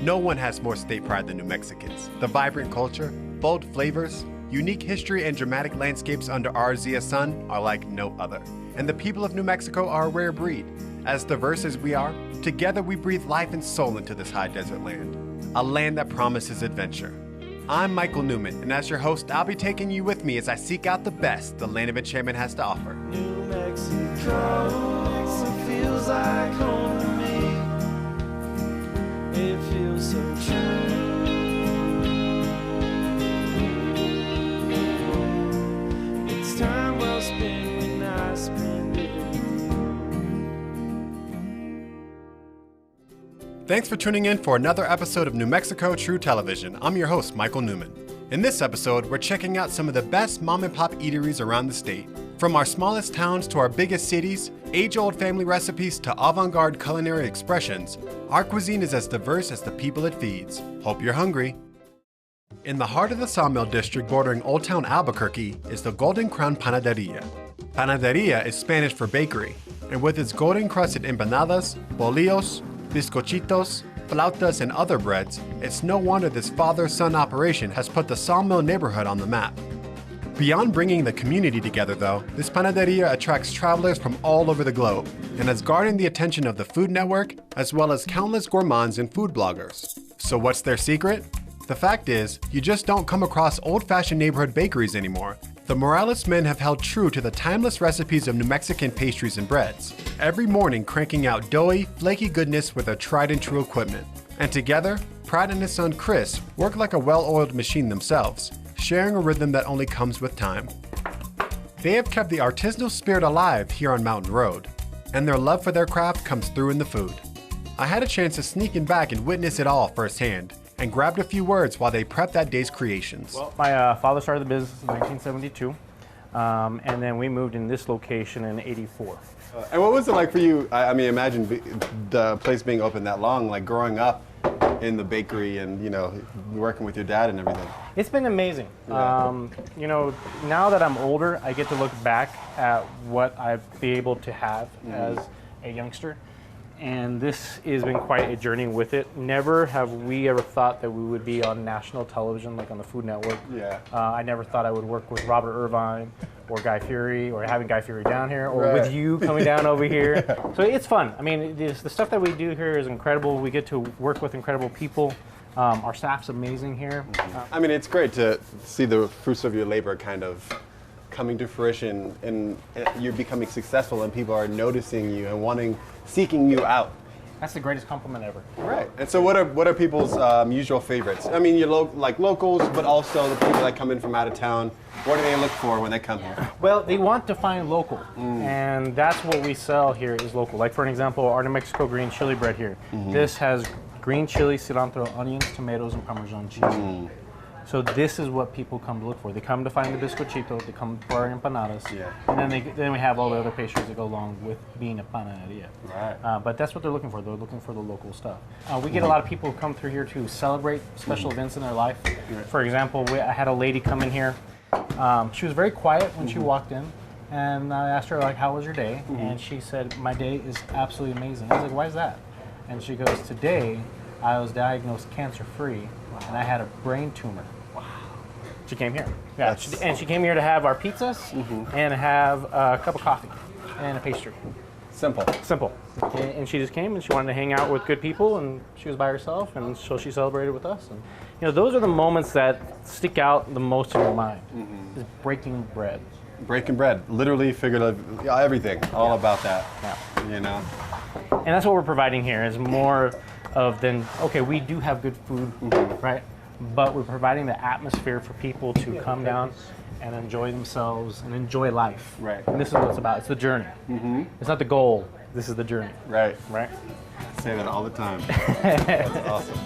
No one has more state pride than New Mexicans. The vibrant culture, bold flavors, unique history, and dramatic landscapes under our Zia sun are like no other. And the people of New Mexico are a rare breed. As diverse as we are, together we breathe life and soul into this high desert land. A land that promises adventure. I'm Michael Newman, and as your host, I'll be taking you with me as I seek out the best the land of enchantment has to offer. New Mexico, it feels like home to me. It feels so true. It's time well spent when I spend it with you. Thanks for tuning in for another episode of New Mexico True Television. I'm your host, Michael Newman. In this episode, we're checking out some of the best mom-and-pop eateries around the state. From our smallest towns to our biggest cities, age-old family recipes to avant-garde culinary expressions, our cuisine is as diverse as the people it feeds. Hope you're hungry. In the heart of the Sawmill District bordering Old Town Albuquerque is the Golden Crown Panaderia. Panaderia is Spanish for bakery, and with its golden-crusted empanadas, bolillos, bizcochitos, flautas, and other breads, it's no wonder this father-son operation has put the Sawmill neighborhood on the map. Beyond bringing the community together though, this panaderia attracts travelers from all over the globe and has garnered the attention of the Food Network as well as countless gourmands and food bloggers. So what's their secret? The fact is, you just don't come across old-fashioned neighborhood bakeries anymore. The Morales men have held true to the timeless recipes of New Mexican pastries and breads, every morning cranking out doughy, flaky goodness with their tried-and-true equipment. And together, Pratt and his son Chris work like a well-oiled machine themselves, sharing a rhythm that only comes with time. They have kept the artisanal spirit alive here on Mountain Road, and their love for their craft comes through in the food. I had a chance to sneak in back and witness it all firsthand, and grabbed a few words while they prepped that day's creations. Well, my father started the business in 1972, and then we moved in this location in '84. And what was it like for you? I mean, imagine the place being open that long, like growing up in the bakery and, you know, working with your dad and everything. It's been amazing. Yeah. You know, now that I'm older, I get to look back at what I've been able to have as a youngster. And this has been quite a journey with it. Never have we ever thought that we would be on national television, like on the Food Network. Yeah. I never thought I would work with Robert Irvine or Guy Fieri, or having Guy Fieri down here, or Right. with you coming down over here. So it's fun. I mean, the stuff that we do here is incredible. We get to work with incredible people. Our staff's amazing here. I mean, it's great to see the fruits of your labor kind of coming to fruition, and you're becoming successful, and people are noticing you and seeking you out. That's the greatest compliment ever. Right. And so, what are people's usual favorites? I mean, like locals, but also the people that come in from out of town. What do they look for when they come here? Well, they want to find local, and that's what we sell here is local. Like, for an example, our New Mexico green chili bread here. This has green chili, cilantro, onions, tomatoes, and Parmesan cheese. So this is what people come to look for. They come to find the bizcochito, they come for our empanadas, and then we have all the other pastries that go along with being a panaderia. Right. But that's what they're looking for. They're looking for the local stuff. We get a lot of people who come through here to celebrate special events in their life. For example, I had a lady come in here. She was very quiet when she walked in, and I asked her, like, how was your day? And she said, my day is absolutely amazing. I was like, why is that? And she goes, today I was diagnosed cancer-free, and I had a brain tumor. She came here. Yeah, and she came here to have our pizzas and have a cup of coffee and a pastry. Simple. And she just came and she wanted to hang out with good people, and she was by herself, and so she celebrated with us. And you know, those are the moments that stick out the most in your mind. Is breaking bread. Breaking bread, literally, figuratively, everything, all about that. Yeah. You know. And that's what we're providing here is more of than okay, we do have good food, right? But we're providing the atmosphere for people to come down and enjoy themselves and enjoy life. Right. And this is what it's about. It's the journey. It's not the goal. This is the journey. Right. Right? I say that all the time. That's awesome.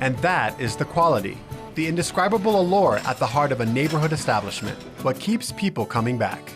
And that is the quality, the indescribable allure at the heart of a neighborhood establishment, what keeps people coming back.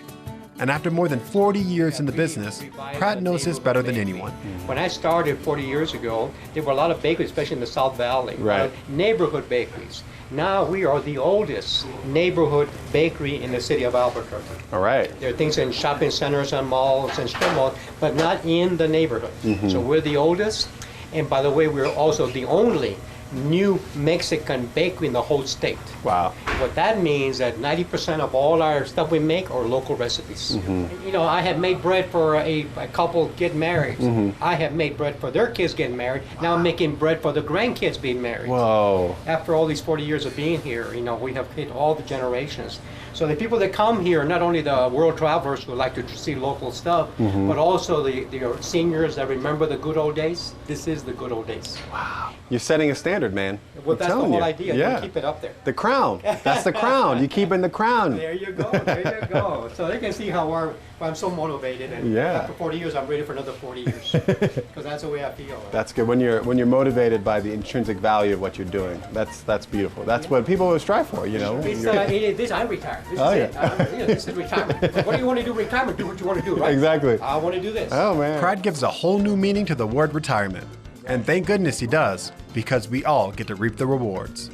And after more than 40 years in the business, Pratt knows this better than anyone. When I started 40 years ago, there were a lot of bakeries, especially in the South Valley, Right. Neighborhood bakeries. Now we are the oldest neighborhood bakery in the city of Albuquerque. All right. There are things in shopping centers and malls and strip malls, but not in the neighborhood. So we're the oldest. And by the way, we're also the only new Mexican bakery in the whole state. Wow. What that means that 90% of all our stuff we make are local recipes. You know, I have made bread for a couple getting married. I have made bread for their kids getting married. Now I'm making bread for the grandkids being married. Whoa. After all these 40 years of being here, you know, we have hit all the generations. So the people that come here, not only the world travelers who like to see local stuff, but also the seniors that remember the good old days. This is the good old days. Wow. You're setting a standard, man. Well, I'm that's the telling whole you. idea. Yeah. You keep it up there. The crown. That's the crown. You keep in the crown. There you go. There you go. So they can see how I'm so motivated, and Yeah. after 40 years, I'm ready for another 40 years because that's the way I feel. That's good. When you're motivated by the intrinsic value of what you're doing, that's beautiful. That's what people will strive for, you know. This I retire. This Oh, is yeah. it. This is retirement. What do you want to do? Retirement. Do what you want to do, right? Exactly. I want to do this. Oh man. Pride gives a whole new meaning to the word retirement. And thank goodness he does, because we all get to reap the rewards.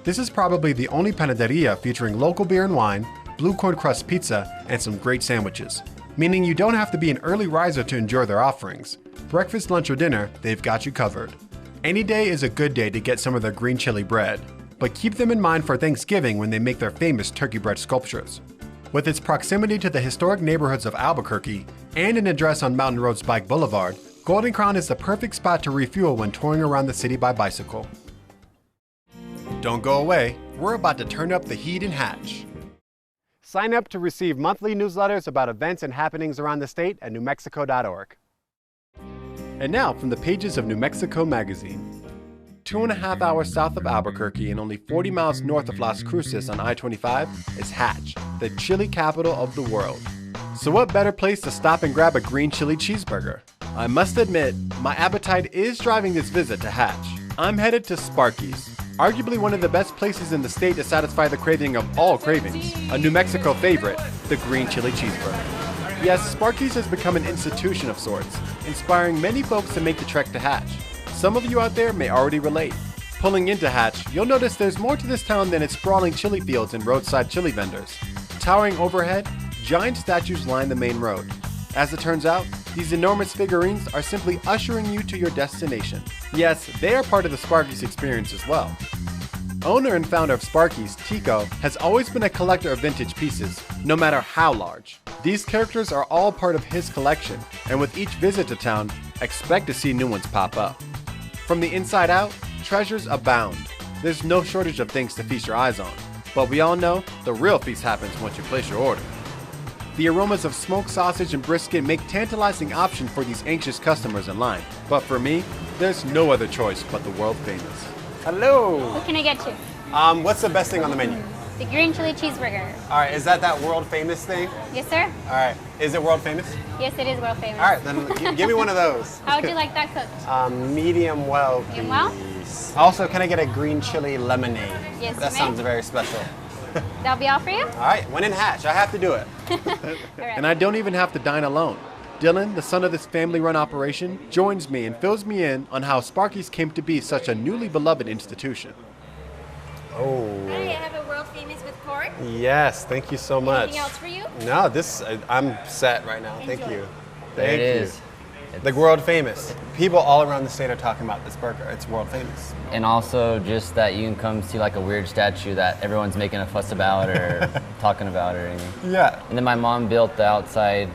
This is probably the only Panaderia featuring local beer and wine, blue corn crust pizza, and some great sandwiches. Meaning you don't have to be an early riser to enjoy their offerings. Breakfast, lunch, or dinner, they've got you covered. Any day is a good day to get some of their green chili bread, but keep them in mind for Thanksgiving when they make their famous turkey bread sculptures. With its proximity to the historic neighborhoods of Albuquerque and an address on Mountain Road Spike Boulevard, Golden Crown is the perfect spot to refuel when touring around the city by bicycle. Don't go away, we're about to turn up the heat in Hatch. Sign up to receive monthly newsletters about events and happenings around the state at newmexico.org. And now from the pages of New Mexico Magazine. 2.5 hours south of Albuquerque and only 40 miles north of Las Cruces on I-25 is Hatch, the chili capital of the world. So what better place to stop and grab a green chili cheeseburger? I must admit, my appetite is driving this visit to Hatch. I'm headed to Sparky's, arguably one of the best places in the state to satisfy the craving of all cravings, a New Mexico favorite, the green chili cheeseburger. Yes, Sparky's has become an institution of sorts, inspiring many folks to make the trek to Hatch. Some of you out there may already relate. Pulling into Hatch, you'll notice there's more to this town than its sprawling chili fields and roadside chili vendors. Towering overhead, giant statues line the main road. As it turns out, these enormous figurines are simply ushering you to your destination. Yes, they are part of the Sparky's experience as well. Owner and founder of Sparky's, Tico, has always been a collector of vintage pieces, no matter how large. These characters are all part of his collection, and with each visit to town, expect to see new ones pop up. From the inside out, treasures abound. There's no shortage of things to feast your eyes on, but we all know the real feast happens once you place your order. The aromas of smoked sausage and brisket make tantalizing option for these anxious customers in line. But for me, there's no other choice but the world famous. Hello! What can I get you? What's the best thing on the menu? The green chili cheeseburger. All right, is that world famous thing? Yes, sir? All right, is it world famous? Yes, it is world famous. All right, then give me one of those. How would you like that cooked? Medium well, Medium well? please. Also, can I get a green chili lemonade? Yes, That you may. sounds very special. That'll be all for you? All right, when in Hatch, I have to do it. All right. And I don't even have to dine alone. Dylan, the son of this family-run operation, joins me and fills me in on how Sparky's came to be such a newly beloved institution. Oh. Hi, I have a world famous with pork. Yes, thank you so much. Anything else for you? No, I'm set right now. Thank Enjoy. you. There Thank it you. is. The world famous. People all around the state are talking about this burger. It's world famous. And also just that you can come see like a weird statue that everyone's making a fuss about or talking about or anything. Yeah. And then my mom built the outside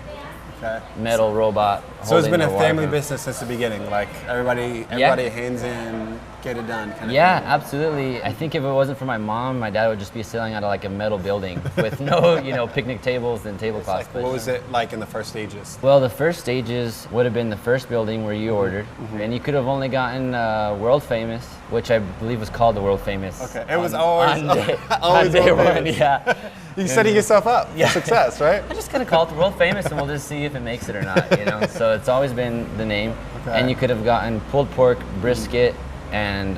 Okay. metal robot. So it's holding been a the water family fountain. business since the beginning. Like everybody hands in, get it done. Kind of Yeah, thing. absolutely. I think if it wasn't for my mom, my dad would just be sitting at like a metal building with no, picnic tables and tablecloths. Like, what was it like in the first stages? Well, the first stages would have been the first building where you ordered, and you could have only gotten world famous, which I believe was called the world famous. Okay, it was always on day world one, famous. yeah. You setting yourself up for success, right? I'm just gonna call it the world famous, and we'll just see if it makes it or not. So it's always been the name, Okay. and you could have gotten pulled pork, brisket, and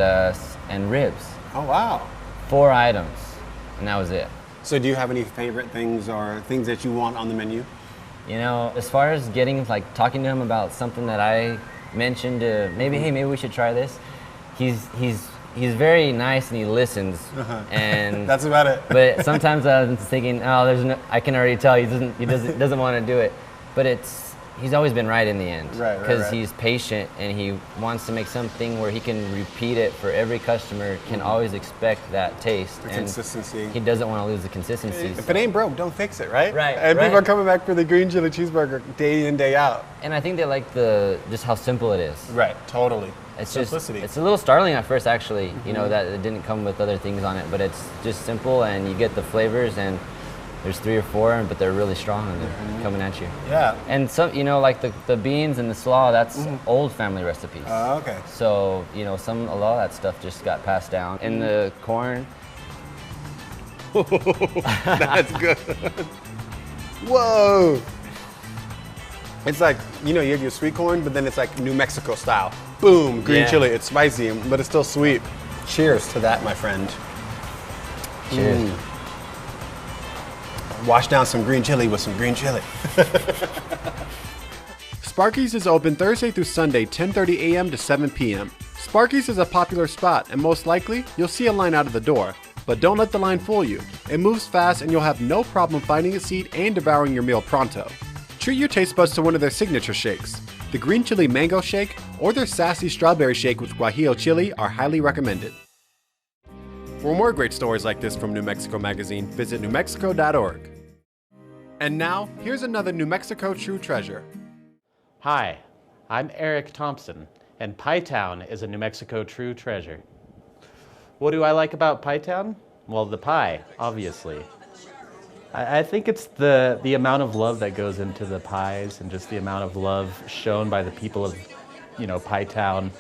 ribs. Oh wow. 4 items, and that was it. So do you have any favorite things or things that you want on the menu? As far as talking to him about something that I mentioned, maybe we should try this. He's very nice and he listens, and That's about it. But sometimes I'm thinking, I can already tell he doesn't want to do it. But he's always been right in the end. Right. Because he's patient and he wants to make something where he can repeat it for every customer, can always expect that taste. The and consistency. He doesn't want to lose the consistency. If it ain't broke, don't fix it, right? Right, And people right. are coming back for the green chili cheeseburger day in, day out. And I think they like just how simple it is. Right, totally. It's Simplicity. it's a little startling at first, actually, you know, that it didn't come with other things on it, but it's just simple and you get the flavors, and there's 3 or 4, but they're really strong and they're coming at you. Yeah. And some, you know, like the beans and the slaw, that's old family recipes. Okay. So, you know, a lot of that stuff just got passed down. And the corn, That's good. Whoa. It's like, you know, you have your sweet corn, but then it's like New Mexico style. Boom, green Yeah. chili. It's spicy, but it's still sweet. Cheers to that, my friend. cheers. Wash down some green chili with some green chili. Sparky's is open Thursday through Sunday, 10:30 a.m. to 7 p.m. Sparky's is a popular spot, and most likely, you'll see a line out of the door. But don't let the line fool you. It moves fast, and you'll have no problem finding a seat and devouring your meal pronto. Treat your taste buds to one of their signature shakes. The green chili mango shake or their sassy strawberry shake with guajillo chili are highly recommended. For more great stories like this from New Mexico Magazine, visit newmexico.org. And now, here's another New Mexico true treasure. Hi, I'm Eric Thompson, and Pie Town is a New Mexico true treasure. What do I like about Pie Town? Well, the pie, obviously. I think it's the amount of love that goes into the pies and just the amount of love shown by the people of, you know, Pie Town.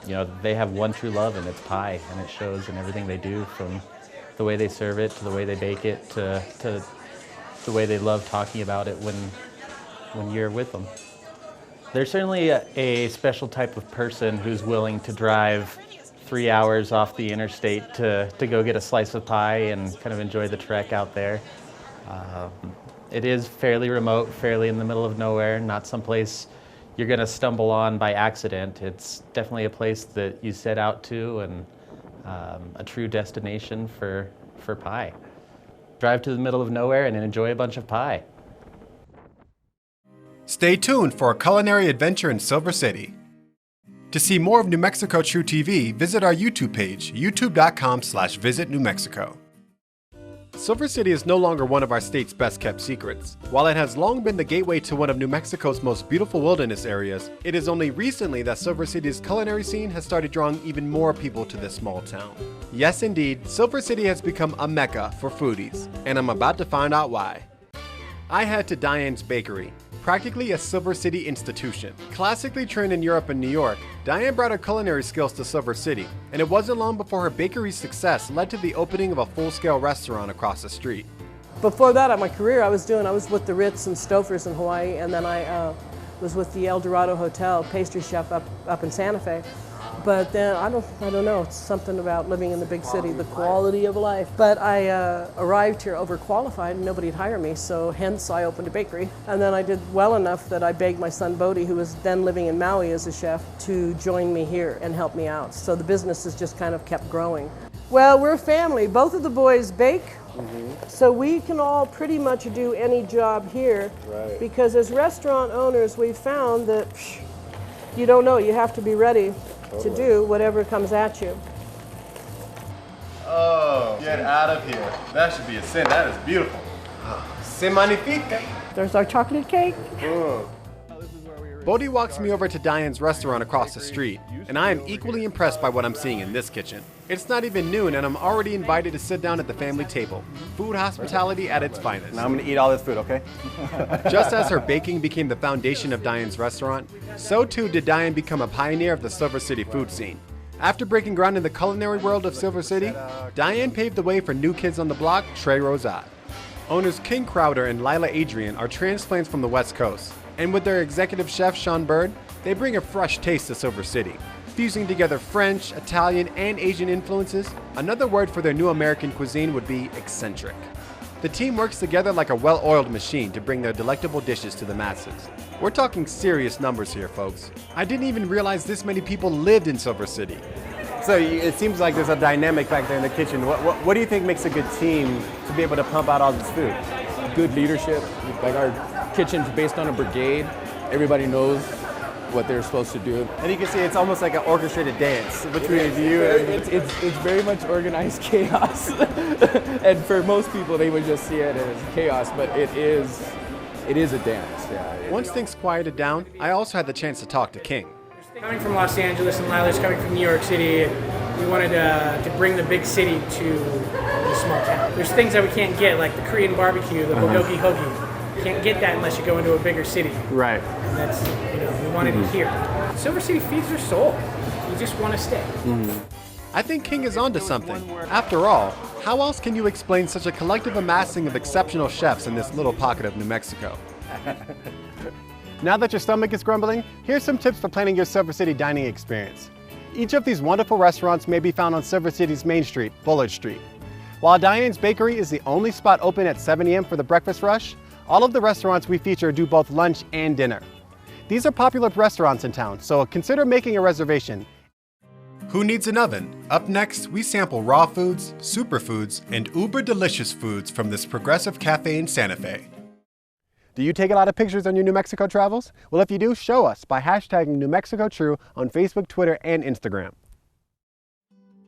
You know, they have one true love, and it's pie, and it shows in everything they do, from the way they serve it to the way they bake it to the way they love talking about it when you're with them. There's certainly a special type of person who's willing to drive 3 hours off the interstate to go get a slice of pie and kind of enjoy the trek out there. It is fairly remote, fairly in the middle of nowhere, not someplace you're going to stumble on by accident. It's definitely a place that you set out to, and a true destination for pie. Drive to the middle of nowhere and enjoy a bunch of pie. Stay tuned for a culinary adventure in Silver City. To see more of New Mexico True TV, visit our YouTube page, youtube.com/visitnewmexico. Silver City is no longer one of our state's best-kept secrets. While it has long been the gateway to one of New Mexico's most beautiful wilderness areas, it is only recently that Silver City's culinary scene has started drawing even more people to this small town. Yes, indeed, Silver City has become a mecca for foodies, and I'm about to find out why. I head to Diane's Bakery, practically a Silver City institution. Classically trained in Europe and New York, Diane brought her culinary skills to Silver City, and it wasn't long before her bakery's success led to the opening of a full-scale restaurant across the street. Before that, at my career, I was with the Ritz and Stouffer's in Hawaii, and then I was with the El Dorado Hotel, pastry chef up in Santa Fe. But then I don't know. It's something about living in the big city, the quality of life. But I arrived here overqualified, and nobody'd hire me, so hence I opened a bakery. And then I did well enough that I begged my son Bodie, who was then living in Maui as a chef, to join me here and help me out. So the business has just kind of kept growing. Well, we're a family. Both of the boys bake, so we can all pretty much do any job here. Right. Because as restaurant owners, we've found that you don't know. You have to be ready to do whatever comes at you. Oh, get out of here. That should be a sin. That is beautiful. C'est magnifique. There's our chocolate cake. Bodie walks me over to Diane's restaurant across the street, and I am equally impressed by what I'm seeing in this kitchen. It's not even noon, and I'm already invited to sit down at the family table. Food hospitality at its finest. Now I'm gonna eat all this food, okay? Just as her baking became the foundation of Diane's restaurant, so too did Diane become a pioneer of the Silver City food scene. After breaking ground in the culinary world of Silver City, Diane paved the way for new kids on the block, Trey Rosat. Owners King Crowder and Lila Adrian are transplants from the West Coast, and with their executive chef Sean Bird, they bring a fresh taste to Silver City. Fusing together French, Italian, and Asian influences, another word for their new American cuisine would be eccentric. The team works together like a well-oiled machine to bring their delectable dishes to the masses. We're talking serious numbers here, folks. I didn't even realize this many people lived in Silver City. So it seems like there's a dynamic back there in the kitchen. What do you think makes a good team to be able to pump out all this food? good leadership. Like our kitchen's based on a brigade. Everybody knows what they're supposed to do. And you can see it's almost like an orchestrated dance between you and... It's very much organized chaos. And for most people, they would just see it as chaos, but it is a dance, yeah. Once things quieted down, I also had the chance to talk to King. Coming from Los Angeles and Lila's coming from New York City, we wanted to bring the big city to the small town. There's things that we can't get, like the Korean barbecue, the bulgogi hoagie. You can't get that unless you go into a bigger city. Right. And that's, we wanted it here. Silver City feeds their soul. You just want to stay. I think King is onto something. After all, how else can you explain such a collective amassing of exceptional chefs in this little pocket of New Mexico? Now that your stomach is grumbling, here's some tips for planning your Silver City dining experience. Each of these wonderful restaurants may be found on Silver City's main street, Bullard Street. While Diane's Bakery is the only spot open at 7 a.m. for the breakfast rush, all of the restaurants we feature do both lunch and dinner. These are popular restaurants in town, so consider making a reservation. Who needs an oven? Up next, we sample raw foods, superfoods, and uber delicious foods from this progressive cafe in Santa Fe. Do you take a lot of pictures on your New Mexico travels? Well, if you do, show us by hashtagging New Mexico True on Facebook, Twitter, and Instagram.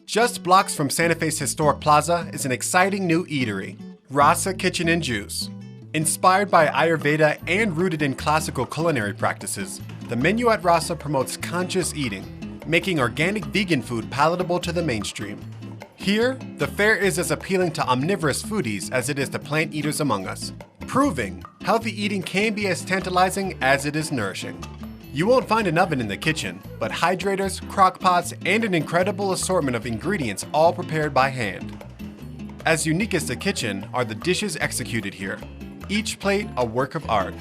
Just blocks from Santa Fe's historic plaza is an exciting new eatery, Rasa Kitchen and Juice. Inspired by Ayurveda and rooted in classical culinary practices, the menu at Rasa promotes conscious eating, making organic vegan food palatable to the mainstream. Here, the fare is as appealing to omnivorous foodies as it is to plant eaters among us, proving healthy eating can be as tantalizing as it is nourishing. You won't find an oven in the kitchen, but hydrators, crock pots, and an incredible assortment of ingredients all prepared by hand. As unique as the kitchen are the dishes executed here, each plate a work of art.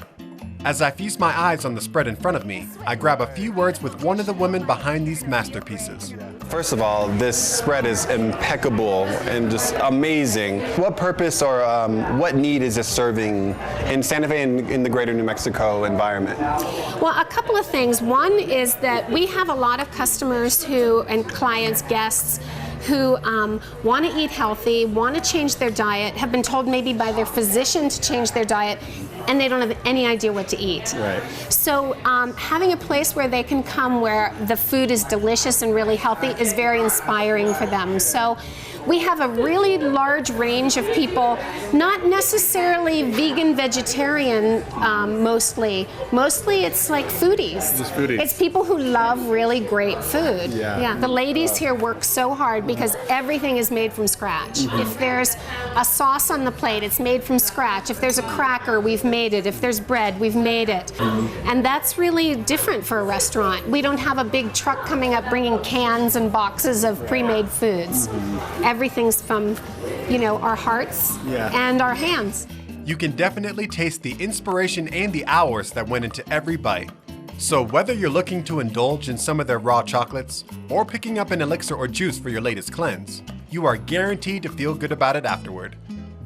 As I feast my eyes on the spread in front of me, I grab a few words with one of the women behind these masterpieces. First of all, this spread is impeccable and just amazing. What purpose or what need is this serving in Santa Fe and in the greater New Mexico environment? Well, a couple of things. One is that we have a lot of customers and clients, guests, who want to eat healthy, want to change their diet, have been told maybe by their physician to change their diet, and they don't have any idea what to eat. Right. So having a place where they can come where the food is delicious and really healthy is very inspiring for them. So we have a really large range of people, not necessarily vegan, vegetarian, mostly. Mostly it's like foodies. Just foodies. It's people who love really great food. Yeah. The ladies here work so hard because everything is made from scratch. If there's a sauce on the plate, it's made from scratch. If there's a cracker, we've made it. If there's bread, we've made it. And that's really different for a restaurant. We don't have a big truck coming up bringing cans and boxes of pre-made foods. Everything's from, our hearts and our hands. You can definitely taste the inspiration and the hours that went into every bite. So whether you're looking to indulge in some of their raw chocolates or picking up an elixir or juice for your latest cleanse, you are guaranteed to feel good about it afterward.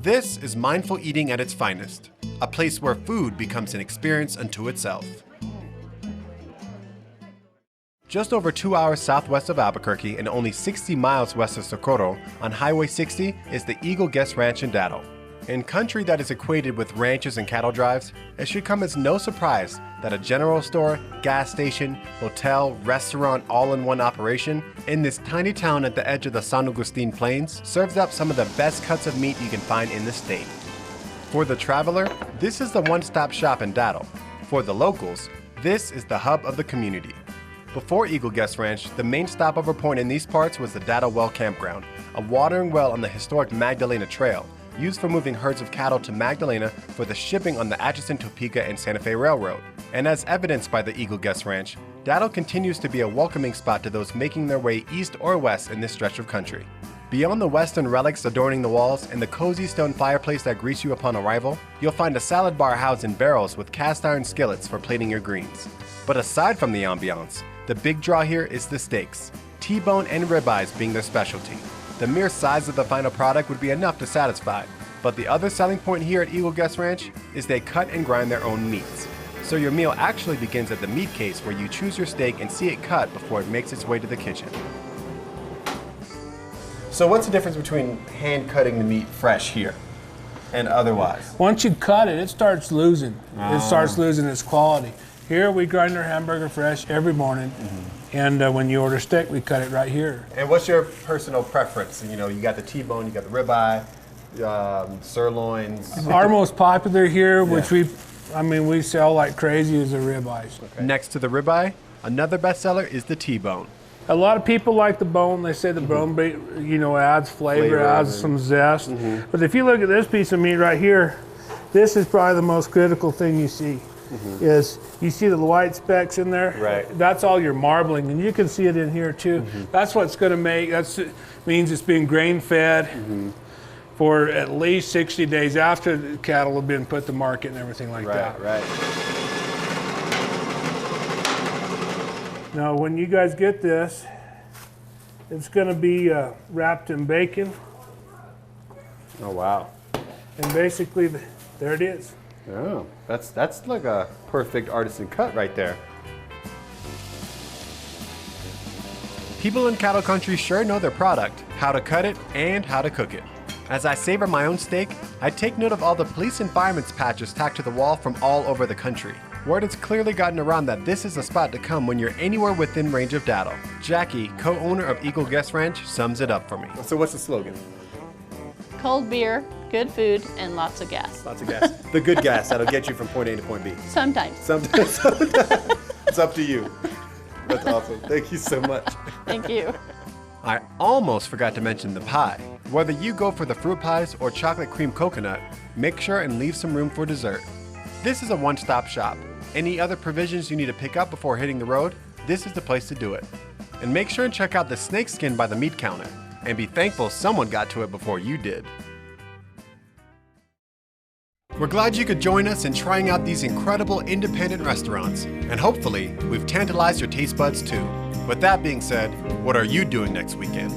This is mindful eating at its finest, a place where food becomes an experience unto itself. Just over 2 hours southwest of Albuquerque and only 60 miles west of Socorro on Highway 60 is the Eagle Guest Ranch in Datil. In country that is equated with ranches and cattle drives, it should come as no surprise that a general store, gas station, hotel, restaurant all in one operation in this tiny town at the edge of the San Agustin Plains serves up some of the best cuts of meat you can find in the state. For the traveler, this is the one-stop shop in Datil. For the locals, this is the hub of the community. Before Eagle Guest Ranch, the main stopover point in these parts was the Datil Well Campground, a watering well on the historic Magdalena Trail, used for moving herds of cattle to Magdalena for the shipping on the Atchison, Topeka, and Santa Fe Railroad. And as evidenced by the Eagle Guest Ranch, Datil continues to be a welcoming spot to those making their way east or west in this stretch of country. Beyond the western relics adorning the walls and the cozy stone fireplace that greets you upon arrival, you'll find a salad bar housed in barrels with cast iron skillets for plating your greens. But aside from the ambiance, the big draw here is the steaks, T-bone and ribeyes being their specialty. The mere size of the final product would be enough to satisfy, but the other selling point here at Eagle Guest Ranch is they cut and grind their own meats. So your meal actually begins at the meat case where you choose your steak and see it cut before it makes its way to the kitchen. So what's the difference between hand cutting the meat fresh here? and otherwise. Once you cut it, it starts losing. It starts losing its quality. Here we grind our hamburger fresh every morning, and when you order steak, we cut it right here. And what's your personal preference? You know, you got the T-bone, you got the ribeye, sirloins. Our most popular here, which we sell like crazy, is the ribeyes. Okay. Next to the ribeye, another bestseller is the T-bone. A lot of people like the bone. They say the bone, adds flavor, adds some zest. But if you look at this piece of meat right here, this is probably the most critical thing you see. Is you see the white specks in there? Right. That's all your marbling, and you can see it in here too. That's what's going to make. Means it's been grain fed for at least 60 days after the cattle have been put to market and everything like that. Right. Now, when you guys get this, it's going to be wrapped in bacon. Oh wow. And basically, there it is. Oh, that's like a perfect artisan cut right there. People in cattle country sure know their product, how to cut it, and how to cook it. As I savor my own steak, I take note of all the police and firemen's patches tacked to the wall from all over the country. Word has clearly gotten around that this is a spot to come when you're anywhere within range of Datil. Jackie, co-owner of Eagle Guest Ranch, sums it up for me. So what's the slogan? Cold beer, good food, and lots of gas. Lots of gas. The good gas that'll get you from point A to point B. Sometimes. Sometimes. It's up to you. That's awesome. Thank you so much. Thank you. I almost forgot to mention the pie. Whether you go for the fruit pies or chocolate cream coconut, make sure and leave some room for dessert. This is a one-stop shop. Any other provisions you need to pick up before hitting the road, this is the place to do it. And make sure and check out the snake skin by the meat counter. And be thankful someone got to it before you did. We're glad you could join us in trying out these incredible independent restaurants. And hopefully, we've tantalized your taste buds too. With that being said, what are you doing next weekend?